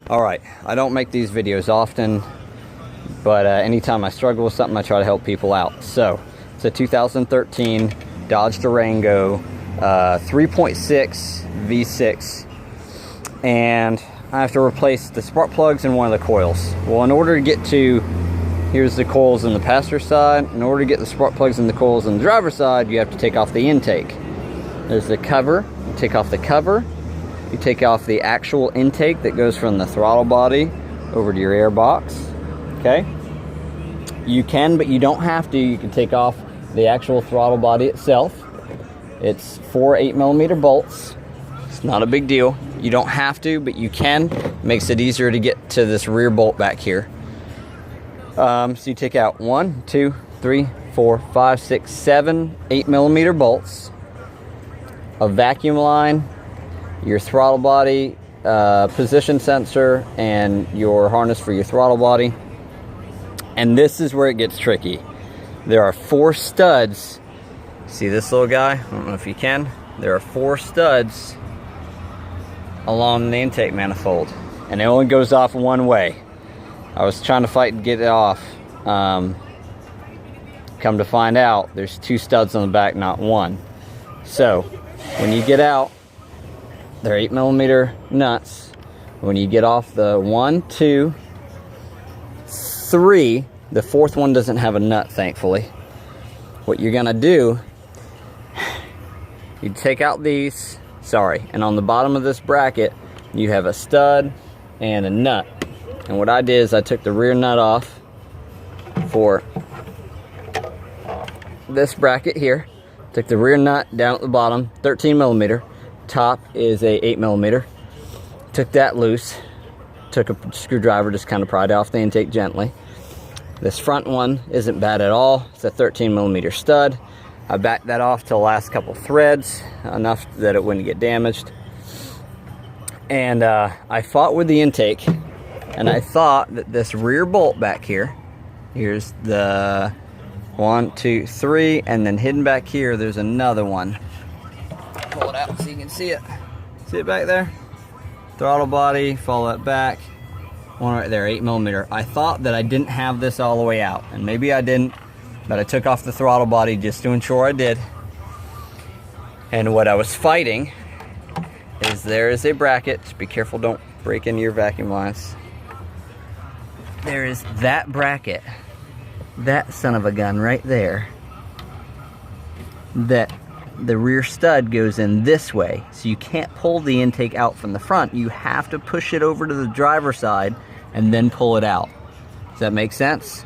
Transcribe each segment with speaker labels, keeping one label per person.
Speaker 1: Alright, I don't make these videos often, but anytime I struggle with something, I try to help people out. So, it's a 2013 Dodge Durango 3.6 V6, and I have to replace the spark plugs and one of the coils. Well, in order to get to, here's the coils on the passenger side. In order to get the spark plugs and the coils on the driver's side, you have to take off the intake. There's the cover. You take off the cover. You take off the actual intake that goes from the throttle body over to your air box. Okay? You can, but you don't have to. You can take off the actual throttle body itself. It's 4 8mm bolts. It's not a big deal. You don't have to, but you can. It makes it easier to get to this rear bolt back here. So you take out 1, 2, 3, 4, 5, 6, 7 8mm bolts, a vacuum line, your throttle body position sensor, and your harness for your throttle body. And this is where it gets tricky. There are 4 studs. See this little guy? I don't know if you can. There are 4 studs along the intake manifold, and it only goes off one way. I was trying to fight to get it off. Come to find out, there's 2 studs on the back, not 1. So when you get out, they're 8mm nuts. When you get off the 1, 2, 3, the 4th one doesn't have a nut, thankfully. What you're gonna do, you take out these, and on the bottom of this bracket, you have a stud and a nut. And what I did is I took the rear nut off for this bracket here. Took the rear nut down at the bottom, 13mm. Top is a 8mm. Took that loose. Took a screwdriver, just kind of pried off the intake gently. This front one isn't bad at all. It's a 13mm stud. I backed that off to the last couple threads, enough that it wouldn't get damaged. And I fought with the intake, and I thought that this rear bolt back here, here's the 1, 2, 3, and then hidden back here, there's another one. Pull it out so you can see it. See it back there? Throttle body, follow that back. One right there, 8mm. I thought that I didn't have this all the way out, and maybe I didn't, but I took off the throttle body just to ensure I did. And what I was fighting is there is a bracket. Just be careful, don't break into your vacuum lines. There is that bracket, that son of a gun right there, that the rear stud goes in this way, so you can't pull the intake out from the front. You have to push it over to the driver's side and then pull it out. Does that make sense?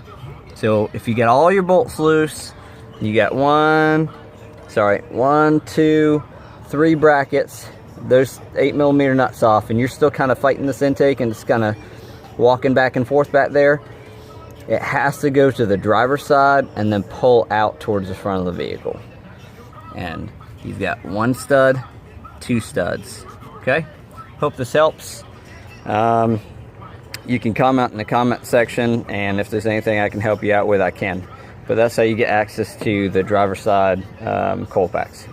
Speaker 1: So if you get all your bolts loose, you got 1, 2, 3 brackets, those 8mm nuts off, and you're still kind of fighting this intake and just kind of walking back and forth back there, it has to go to the driver's side and then pull out towards the front of the vehicle. And you've got 1 stud, 2 studs. Okay? Hope this helps. You can comment in the comment section, and if there's anything I can help you out with, I can. But that's how you get access to the driver's side coil packs.